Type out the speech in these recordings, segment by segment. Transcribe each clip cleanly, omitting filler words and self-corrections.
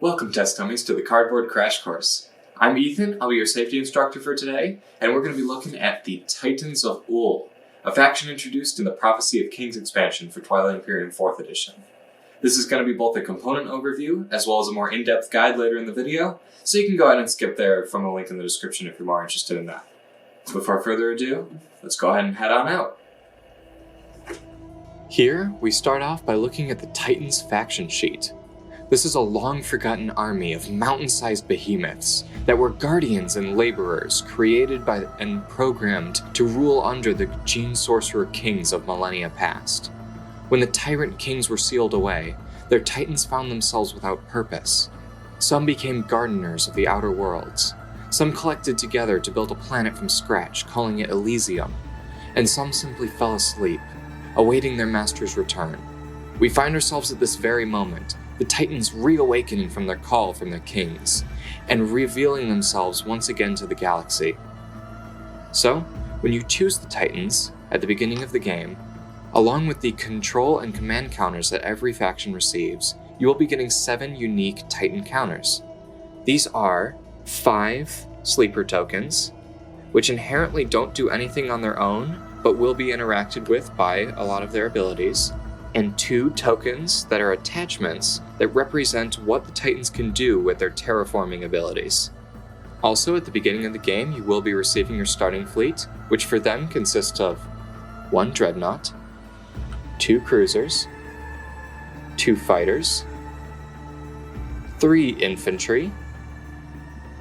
Welcome, test dummies, to the Cardboard Crash Course. I'm Ethan, I'll be your safety instructor for today, and we're going to be looking at the Titans of Ul, a faction introduced in the Prophecy of Kings expansion for Twilight Imperium 4th edition. This is going to be both a component overview, as well as a more in-depth guide later in the video, so you can go ahead and skip there from a link in the description if you're more interested in that. Before further ado, let's go ahead and head on out. Here, we start off by looking at the Titans faction sheet. This is a long-forgotten army of mountain-sized behemoths that were guardians and laborers created by and programmed to rule under the gene sorcerer kings of millennia past. When the tyrant kings were sealed away, their titans found themselves without purpose. Some became gardeners of the outer worlds. Some collected together to build a planet from scratch, calling it Elysium. And some simply fell asleep, awaiting their master's return. We find ourselves at this very moment, the Titans reawakening from their call from their kings, and revealing themselves once again to the galaxy. So, when you choose the Titans at the beginning of the game, along with the control and command counters that every faction receives, you will be getting 7 unique Titan counters. These are 5 sleeper tokens, which inherently don't do anything on their own, but will be interacted with by a lot of their abilities, and 2 tokens that are attachments that represent what the Titans can do with their terraforming abilities. Also, at the beginning of the game, you will be receiving your starting fleet, which for them consists of 1 dreadnought, 2 cruisers, 2 fighters, 3 infantry,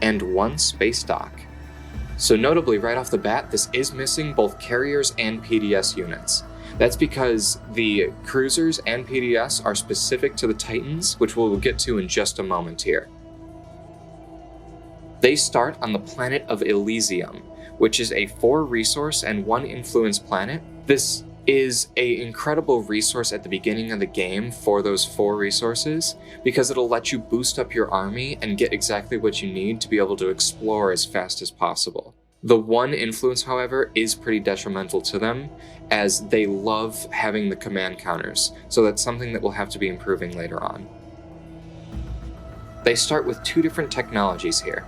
and 1 space dock. So notably, right off the bat, this is missing both carriers and PDS units. That's because the cruisers and PDS are specific to the Titans, which we'll get to in just a moment here. They start on the planet of Elysium, which is a 4 resource and 1 influence planet. This is an incredible resource at the beginning of the game for those 4 resources, because it'll let you boost up your army and get exactly what you need to be able to explore as fast as possible. The 1 influence, however, is pretty detrimental to them, as they love having the command counters, so that's something that we'll have to be improving later on. They start with 2 different technologies here.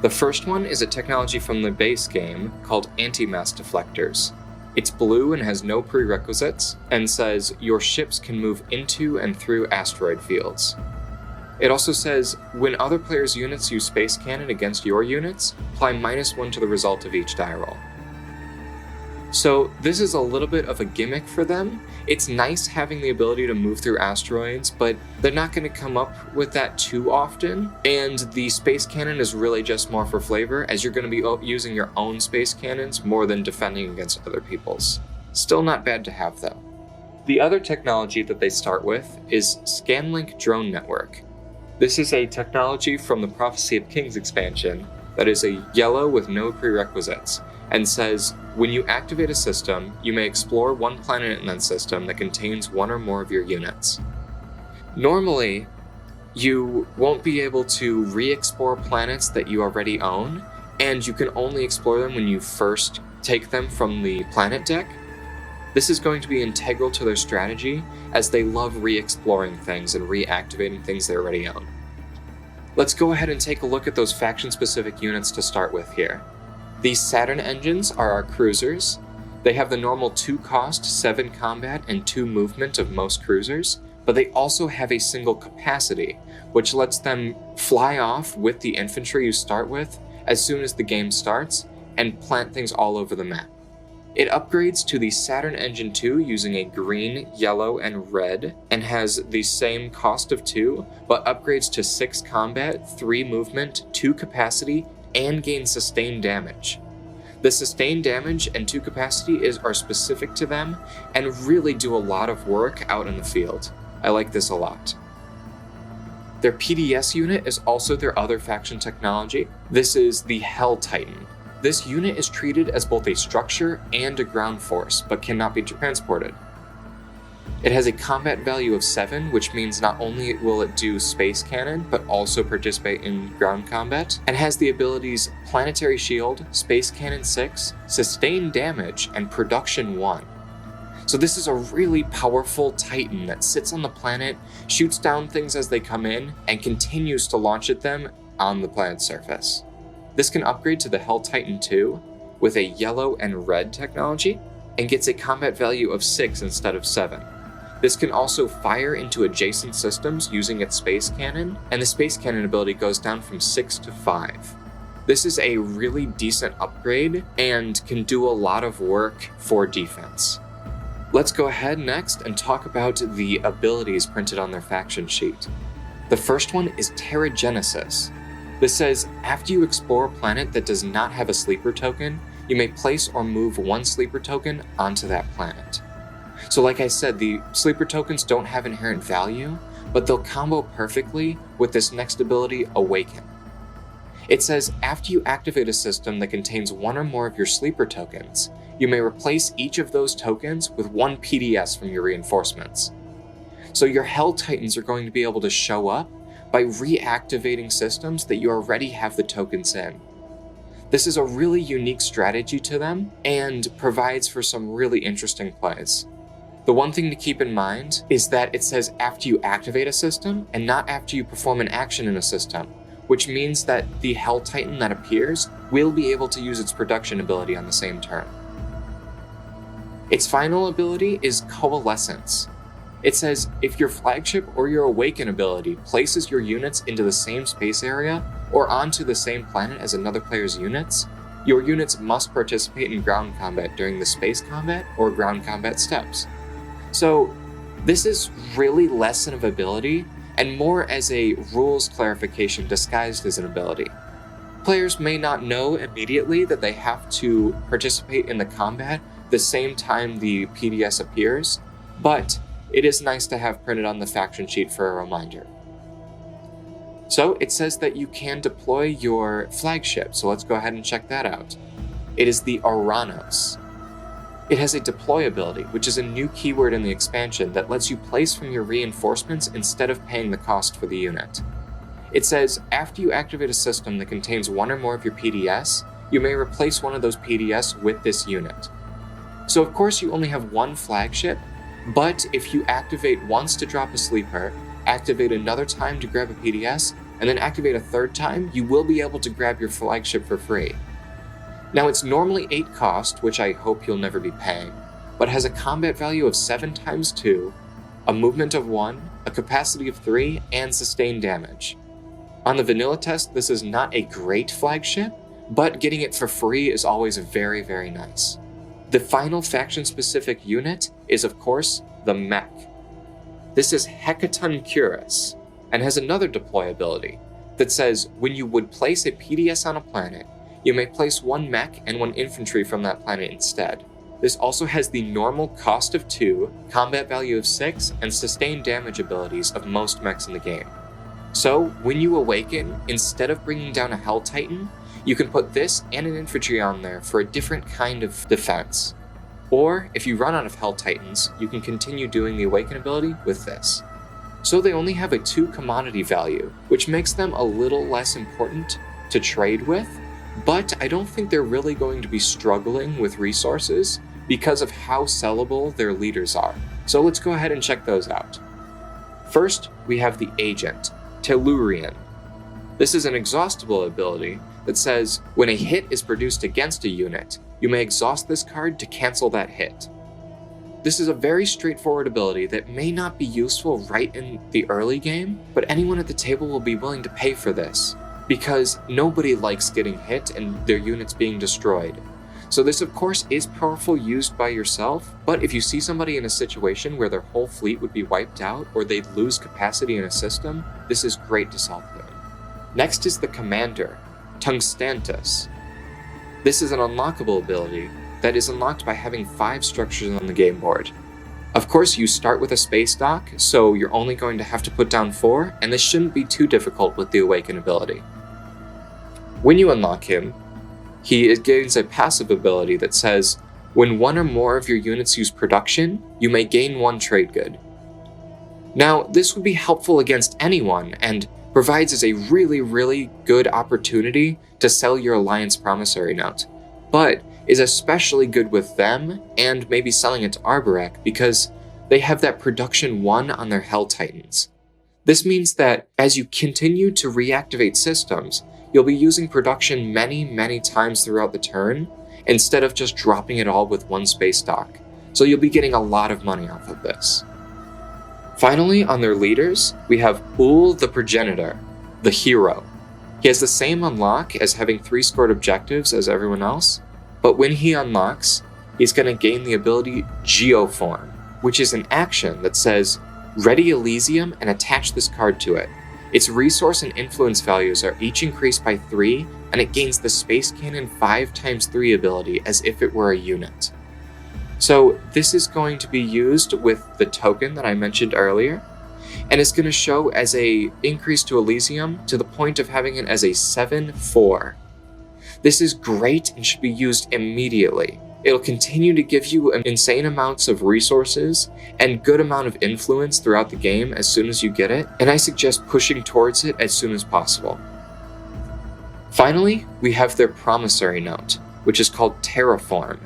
The first one is a technology from the base game called anti-mass deflectors. It's blue and has no prerequisites, and says your ships can move into and through asteroid fields. It also says, when other players' units use space cannon against your units, apply -1 to the result of each die roll. So this is a little bit of a gimmick for them. It's nice having the ability to move through asteroids, but they're not going to come up with that too often, and the space cannon is really just more for flavor, as you're going to be using your own space cannons more than defending against other people's. Still not bad to have though. The other technology that they start with is Scanlink Drone Network. This is a technology from the Prophecy of Kings expansion that is a yellow with no prerequisites, and says, when you activate a system, you may explore 1 planet in that system that contains 1 or more of your units. Normally, you won't be able to re-explore planets that you already own, and you can only explore them when you first take them from the planet deck. This is going to be integral to their strategy, as they love re-exploring things and reactivating things they already own. Let's go ahead and take a look at those faction-specific units to start with here. These Saturn engines are our cruisers. They have the normal 2 cost, 7 combat, and 2 movement of most cruisers, but they also have a single capacity, which lets them fly off with the infantry you start with as soon as the game starts, and plant things all over the map. It upgrades to the Saturn Engine 2 using a green, yellow, and red, and has the same cost of 2, but upgrades to 6 combat, 3 movement, 2 capacity, and gains sustained damage. The sustained damage and 2 capacity are specific to them, and really do a lot of work out in the field. I like this a lot. Their PDS unit is also their other faction technology. This is the Hell Titan. This unit is treated as both a structure and a ground force, but cannot be transported. It has a combat value of 7, which means not only will it do space cannon, but also participate in ground combat, and has the abilities Planetary Shield, Space Cannon 6, Sustained Damage, and Production 1. So this is a really powerful Titan that sits on the planet, shoots down things as they come in, and continues to launch at them on the planet's surface. This can upgrade to the Hell Titan 2 with a yellow and red technology, and gets a combat value of 6 instead of 7. This can also fire into adjacent systems using its space cannon, and the space cannon ability goes down from 6 to 5. This is a really decent upgrade and can do a lot of work for defense. Let's go ahead next and talk about the abilities printed on their faction sheet. The first one is Terragenesis. This says, after you explore a planet that does not have a sleeper token, you may place or move one sleeper token onto that planet. So like I said, the sleeper tokens don't have inherent value, but they'll combo perfectly with this next ability, Awaken. It says, after you activate a system that contains one or more of your sleeper tokens, you may replace each of those tokens with one PDS from your reinforcements. So your Hell Titans are going to be able to show up by reactivating systems that you already have the tokens in. This is a really unique strategy to them and provides for some really interesting plays. The one thing to keep in mind is that it says after you activate a system and not after you perform an action in a system, which means that the Hell Titan that appears will be able to use its production ability on the same turn. Its final ability is Coalescence. It says if your flagship or your Awaken ability places your units into the same space area or onto the same planet as another player's units, your units must participate in ground combat during the space combat or ground combat steps. So this is really less an ability and more as a rules clarification disguised as an ability. Players may not know immediately that they have to participate in the combat the same time the PDS appears, but it is nice to have printed on the faction sheet for a reminder. So it says that you can deploy your flagship, so let's go ahead and check that out. It is the Oranos. It has a deploy ability, which is a new keyword in the expansion that lets you place from your reinforcements instead of paying the cost for the unit. It says, after you activate a system that contains one or more of your PDS, you may replace one of those PDS with this unit. So of course you only have one flagship, but if you activate once to drop a sleeper, activate another time to grab a PDS, and then activate a third time, you will be able to grab your flagship for free. Now it's normally 8 cost, which I hope you'll never be paying, but has a combat value of 7 times 2, a movement of 1, a capacity of 3, and sustained damage. On the vanilla test, this is not a great flagship, but getting it for free is always very, very nice. The final faction-specific unit is, of course, the Mech. This is Hecaton Cuirass, and has another deploy ability that says when you would place a PDS on a planet, you may place one mech and one infantry from that planet instead. This also has the normal cost of 2, combat value of 6, and sustained damage abilities of most mechs in the game. So, when you awaken, instead of bringing down a Hell Titan, you can put this and an infantry on there for a different kind of defense. Or, if you run out of Hell Titans, you can continue doing the Awaken ability with this. So they only have a 2 commodity value, which makes them a little less important to trade with, but I don't think they're really going to be struggling with resources because of how sellable their leaders are. So let's go ahead and check those out. First, we have the Agent, Tellurian. This is an exhaustible ability that says when a hit is produced against a unit, you may exhaust this card to cancel that hit. This is a very straightforward ability that may not be useful right in the early game, but anyone at the table will be willing to pay for this, because nobody likes getting hit and their units being destroyed. So this of course is powerful used by yourself, but if you see somebody in a situation where their whole fleet would be wiped out or they'd lose capacity in a system, this is great to solve them. Next is the Commander, Tungstantus. This is an unlockable ability that is unlocked by having 5 structures on the game board. Of course, you start with a space dock, so you're only going to have to put down 4, and this shouldn't be too difficult with the Awaken ability. When you unlock him, he gains a passive ability that says, when one or more of your units use production, you may gain 1 trade good. Now, this would be helpful against anyone, and provides us a really, really good opportunity to sell your Alliance Promissory Note. But is especially good with them and maybe selling it to Arborek because they have that production 1 on their Hell Titans. This means that as you continue to reactivate systems, you'll be using production many times throughout the turn, instead of just dropping it all with one space dock, so you'll be getting a lot of money off of this. Finally, on their leaders, we have Ul the Progenitor, the hero. He has the same unlock as having 3 scored objectives as everyone else, but when he unlocks, he's going to gain the ability Geoform, which is an action that says, ready Elysium and attach this card to it. Its resource and influence values are each increased by 3, and it gains the Space Cannon 5x3 ability as if it were a unit. So this is going to be used with the token that I mentioned earlier, and it's going to show as a increase to Elysium to the point of having it as a 7/4. This is great and should be used immediately. It'll continue to give you insane amounts of resources and good amount of influence throughout the game as soon as you get it, and I suggest pushing towards it as soon as possible. Finally, we have their promissory note, which is called Terraform.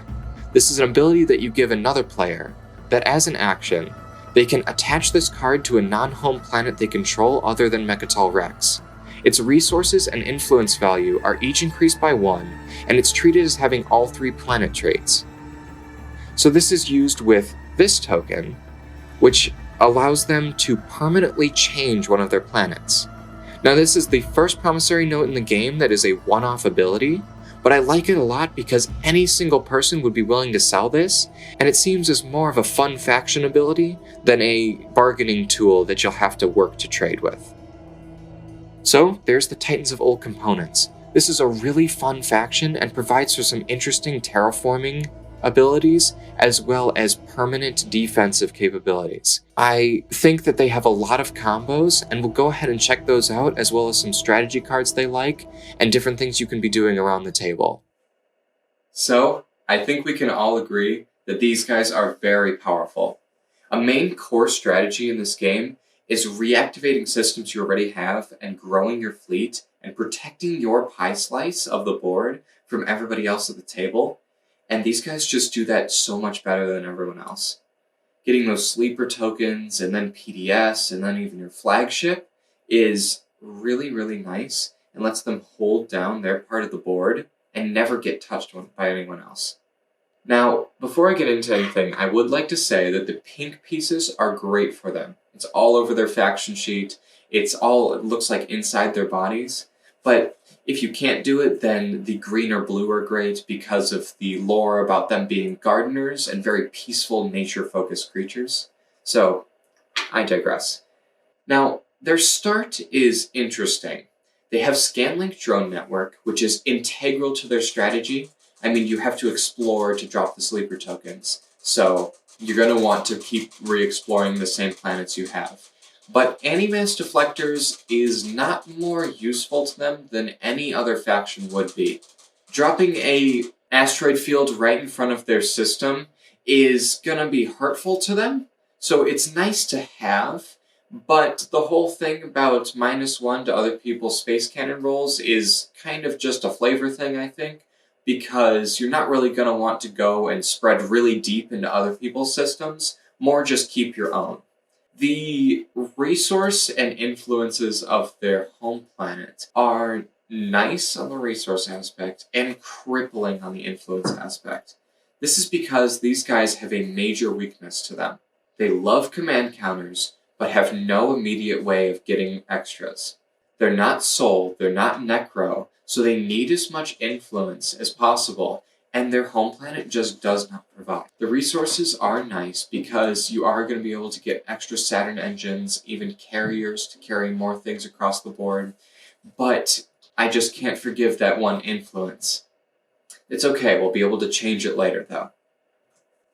This is an ability that you give another player that as an action, they can attach this card to a non-home planet they control other than Mechatol Rex. Its resources and influence value are each increased by 1, and it's treated as having all 3 planet traits. So this is used with this token, which allows them to permanently change one of their planets. Now this is the first promissory note in the game that is a one-off ability, but I like it a lot because any single person would be willing to sell this, and it seems as more of a fun faction ability than a bargaining tool that you'll have to work to trade with. So there's the Titans of Old components. This is a really fun faction and provides for some interesting terraforming abilities as well as permanent defensive capabilities. I think that they have a lot of combos, and we'll go ahead and check those out as well as some strategy cards they like and different things you can be doing around the table. So I think we can all agree that these guys are very powerful. A main core strategy in this game is reactivating systems you already have and growing your fleet and protecting your pie slice of the board from everybody else at the table. And these guys just do that so much better than everyone else. Getting those sleeper tokens and then PDS and then even your flagship is really nice and lets them hold down their part of the board and never get touched by anyone else. Now, before I get into anything, I would like to say that the pink pieces are great for them. It's all over their faction sheet. It looks like inside their bodies. But if you can't do it, then the green or blue are great because of the lore about them being gardeners and very peaceful, nature-focused creatures. So, I digress. Now, their start is interesting. They have Scanlink Drone Network, which is integral to their strategy. I mean, you have to explore to drop the sleeper tokens, so you're going to want to keep re-exploring the same planets you have. But Animass Deflectors is not more useful to them than any other faction would be. Dropping a asteroid field right in front of their system is going to be hurtful to them, so it's nice to have, but the whole thing about -1 to other people's space cannon rolls is kind of just a flavor thing, I think, because you're not really going to want to go and spread really deep into other people's systems, more just keep your own. The resource and influences of their home planet are nice on the resource aspect and crippling on the influence aspect. This is because these guys have a major weakness to them. They love command counters, but have no immediate way of getting extras. They're not soul, they're not necro, so they need as much influence as possible, and their home planet just does not provide. The resources are nice because you are going to be able to get extra Saturn engines, even carriers to carry more things across the board, but I just can't forgive that one influence. It's okay, we'll be able to change it later though.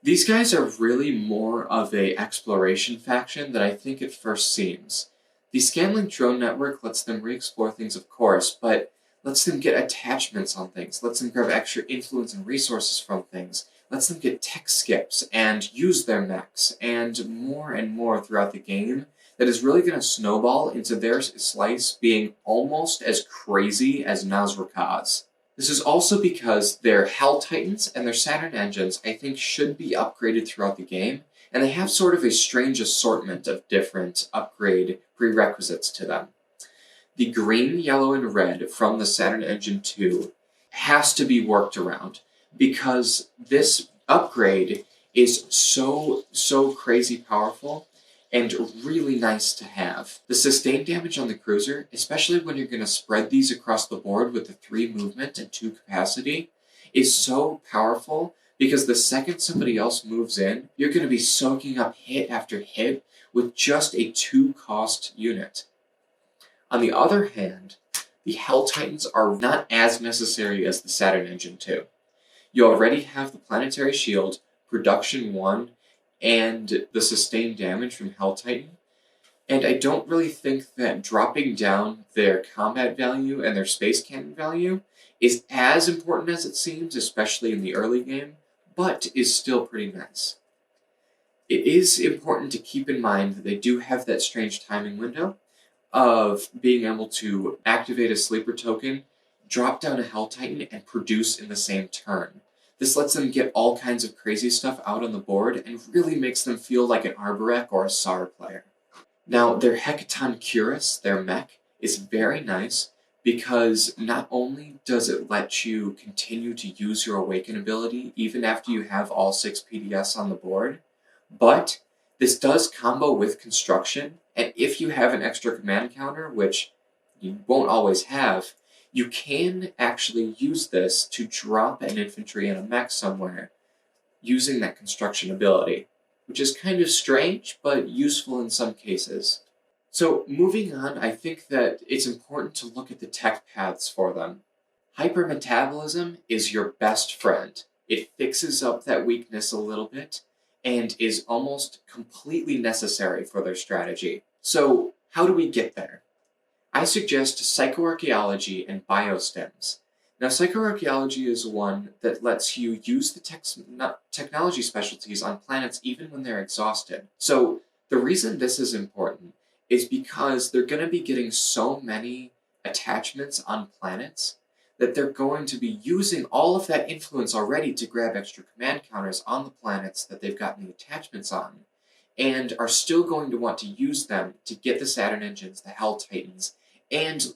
These guys are really more of a exploration faction than I think it first seems. The Scanlink Drone Network lets them re-explore things, of course, but lets them get attachments on things, lets them grab extra influence and resources from things, lets them get tech skips and use their mechs, and more throughout the game that is really going to snowball into their slice being almost as crazy as Nazrakaz. This is also because their Hell Titans and their Saturn engines, I think, should be upgraded throughout the game, and they have sort of a strange assortment of different upgrade prerequisites to them. The green, yellow, and red from the Saturn Engine 2 has to be worked around because this upgrade is so crazy powerful and really nice to have. The sustained damage on the cruiser, especially when you're going to spread these across the board with the 3 movement and 2 capacity, is so powerful because the second somebody else moves in, you're going to be soaking up hit after hit with just a 2-cost unit. On the other hand, the Hell Titans are not as necessary as the Saturn Engine 2. You already have the Planetary Shield, Production 1, and the sustained damage from Hell Titan, and I don't really think that dropping down their combat value and their space cannon value is as important as it seems, especially in the early game, but is still pretty nice. It is important to keep in mind that they do have that strange timing window of being able to activate a sleeper token, drop down a Hell Titan, and produce in the same turn. This lets them get all kinds of crazy stuff out on the board and really makes them feel like an Arborek or a SAR player. Now, their Hecaton Cuirass, their mech, is very nice because not only does it let you continue to use your Awaken ability even after you have all 6 PDS on the board, but this does combo with Construction, and if you have an extra command counter, which you won't always have, you can actually use this to drop an infantry and a mech somewhere using that Construction ability, which is kind of strange, but useful in some cases. So moving on, I think that it's important to look at the tech paths for them. Hypermetabolism is your best friend. It fixes up that weakness a little bit, and is almost completely necessary for their strategy. So how do we get there? I suggest psychoarchaeology and biostems. Now, psychoarchaeology is one that lets you use the technology specialties on planets even when they're exhausted. So the reason this is important is because they're going to be getting so many attachments on planets that they're going to be using all of that influence already to grab extra command counters on the planets that they've gotten the attachments on, and are still going to want to use them to get the Saturn engines, the Hell Titans, and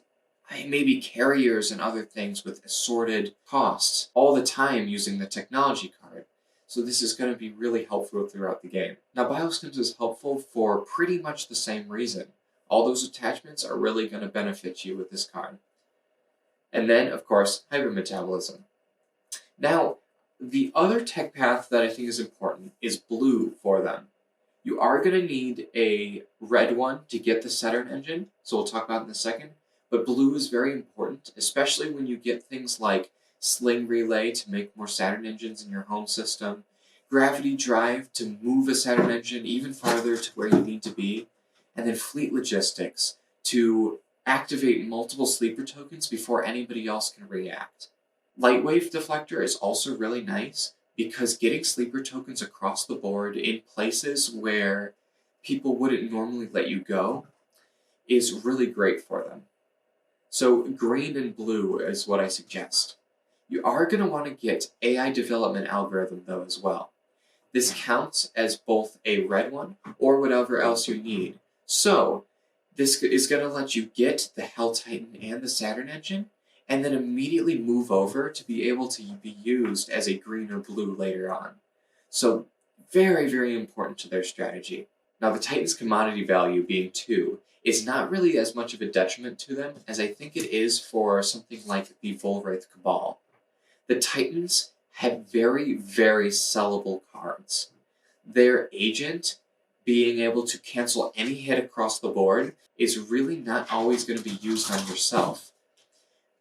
maybe carriers and other things with assorted costs all the time using the technology card. So this is going to be really helpful throughout the game. Now, Biostems is helpful for pretty much the same reason. All those attachments are really going to benefit you with this card. And then, of course, hypermetabolism. Now, the other tech path that I think is important is blue for them. You are going to need a red one to get the Saturn engine, so we'll talk about it in a second, but blue is very important, especially when you get things like Sling Relay to make more Saturn engines in your home system, Gravity Drive to move a Saturn engine even farther to where you need to be, and then Fleet Logistics to activate multiple sleeper tokens before anybody else can react. Lightwave Deflector is also really nice because getting sleeper tokens across the board in places where people wouldn't normally let you go is really great for them. So green and blue is what I suggest. You are going to want to get AI development algorithm though as well. This counts as both a red one or whatever else you need. So this is going to let you get the Hell Titan and the Saturn engine, and then immediately move over to be able to be used as a green or blue later on. So very, very important to their strategy. Now, the Titan's commodity value being 2 is not really as much of a detriment to them as I think it is for something like the Volwraith Cabal. The Titans had very, very sellable cards. Their agent being able to cancel any hit across the board is really not always going to be used on yourself.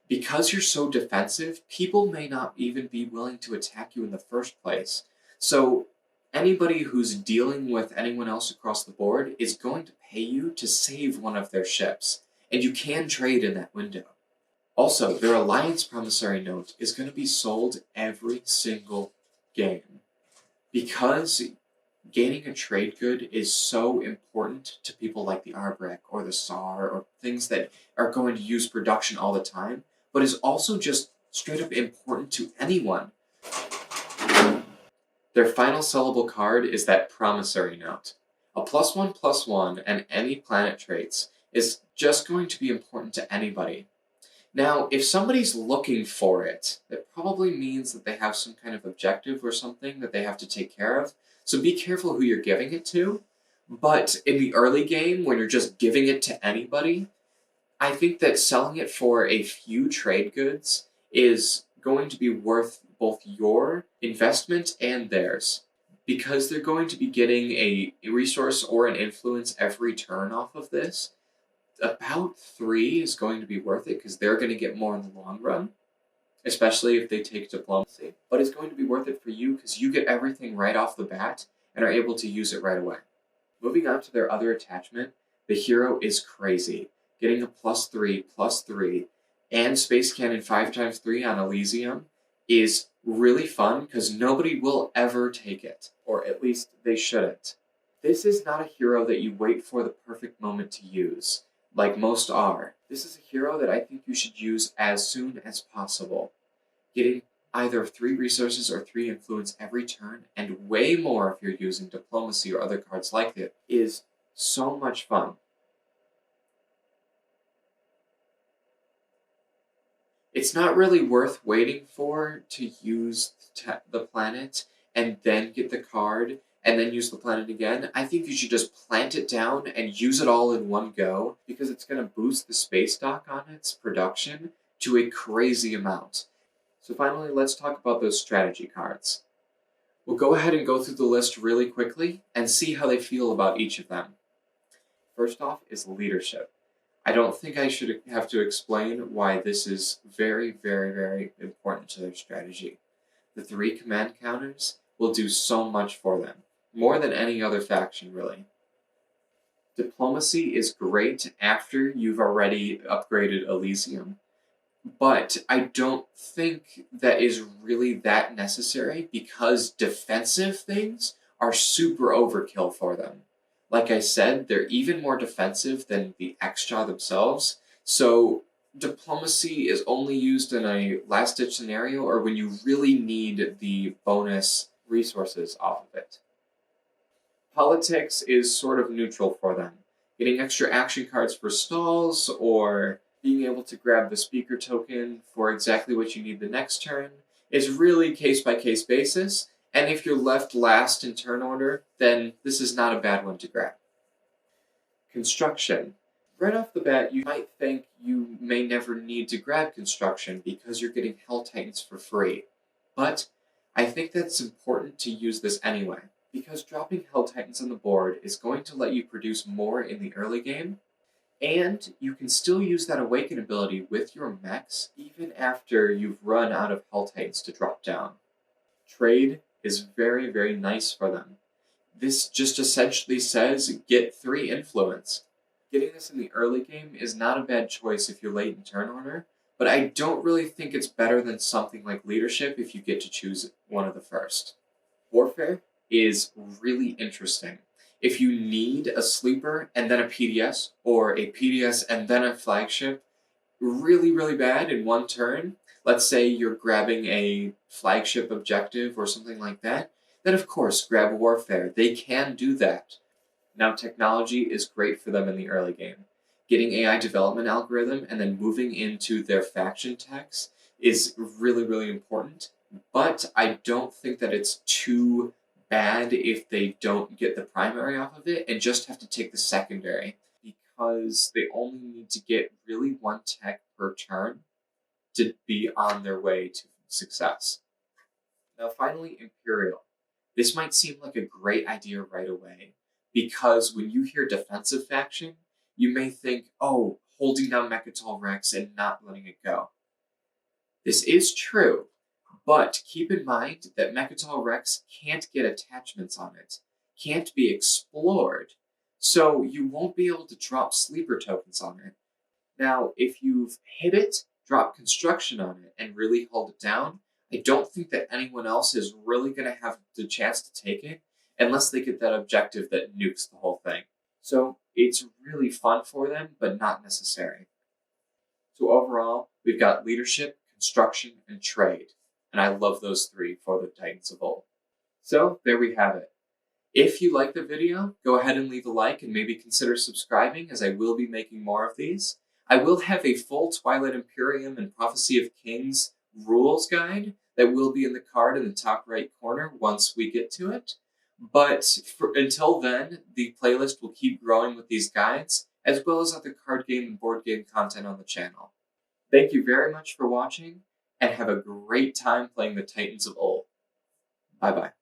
Because you're so defensive, people may not even be willing to attack you in the first place. So anybody who's dealing with anyone else across the board is going to pay you to save one of their ships, and you can trade in that window. Also, their Alliance Promissory Note is going to be sold every single game. Because gaining a trade good is so important to people like the Arborek or the SAR or things that are going to use production all the time, but is also just straight up important to anyone. Their final sellable card is that promissory note. A +1/+1 and any planet traits is just going to be important to anybody. Now, if somebody's looking for it, that probably means that they have some kind of objective or something that they have to take care of. So be careful who you're giving it to. But in the early game, when you're just giving it to anybody, I think that selling it for a few trade goods is going to be worth both your investment and theirs. Because they're going to be getting a resource or an influence every turn off of this, about 3 is going to be worth it because they're going to get more in the long run, especially if they take diplomacy. But it's going to be worth it for you because you get everything right off the bat and are able to use it right away. Moving on to their other attachment, the hero is crazy. Getting a +3/+3 and Space Cannon 5x3 on Elysium is really fun because nobody will ever take it, or at least they shouldn't. This is not a hero that you wait for the perfect moment to use, like most are. This is a hero that I think you should use as soon as possible. Getting either 3 resources or 3 influence every turn, and way more if you're using diplomacy or other cards like it, is so much fun. It's not really worth waiting for to use the planet and then get the card and then use the planet again. I think you should just plant it down and use it all in one go because it's going to boost the space dock on its production to a crazy amount. So finally, let's talk about those strategy cards. We'll go ahead and go through the list really quickly and see how they feel about each of them. First off is leadership. I don't think I should have to explain why this is very, very, very important to their strategy. The 3 command counters will do so much for them, more than any other faction, really. Diplomacy is great after you've already upgraded Elysium, but I don't think that is really that necessary because defensive things are super overkill for them. Like I said, they're even more defensive than the extra themselves, so diplomacy is only used in a last-ditch scenario or when you really need the bonus resources off of it. Politics is sort of neutral for them. Getting extra action cards for stalls or being able to grab the speaker token for exactly what you need the next turn is really case-by-case basis. And if you're left last in turn order, then this is not a bad one to grab. Construction. Right off the bat, you might think you may never need to grab construction because you're getting Hell Titans for free. But I think that's important to use this anyway, because dropping Hell Titans on the board is going to let you produce more in the early game, and you can still use that Awaken ability with your mechs even after you've run out of Hell Titans to drop down. Trade is very, very nice for them. This just essentially says get 3 influence. Getting this in the early game is not a bad choice if you're late in turn order, but I don't really think it's better than something like leadership if you get to choose one of the first. Warfare is really interesting. If you need a sleeper and then a PDS, or a PDS and then a flagship, really, really bad in one turn, let's say you're grabbing a flagship objective or something like that, then of course grab Warfare. They can do that. Now technology is great for them in the early game. Getting AI development algorithm and then moving into their faction techs is really, really important, but I don't think that it's too bad if they don't get the primary off of it and just have to take the secondary, because they only need to get really 1 tech per turn to be on their way to success. Now finally, Imperial. This might seem like a great idea right away, because when you hear defensive faction, you may think, oh, holding down Mechatol Rex and not letting it go. This is true, but keep in mind that Mechatol Rex can't get attachments on it, can't be explored, so you won't be able to drop sleeper tokens on it. Now, if you've hit it, drop construction on it, and really hold it down, I don't think that anyone else is really going to have the chance to take it unless they get that objective that nukes the whole thing. So it's really fun for them, but not necessary. So overall, we've got leadership, construction, and trade. And I love those three for the Titans of Old. So there we have it. If you like the video, go ahead and leave a like and maybe consider subscribing, as I will be making more of these. I will have a full Twilight Imperium and Prophecy of Kings rules guide that will be in the card in the top right corner once we get to it. But until then, the playlist will keep growing with these guides, as well as other card game and board game content on the channel. Thank you very much for watching, and have a great time playing the Titans of Old. Bye-bye.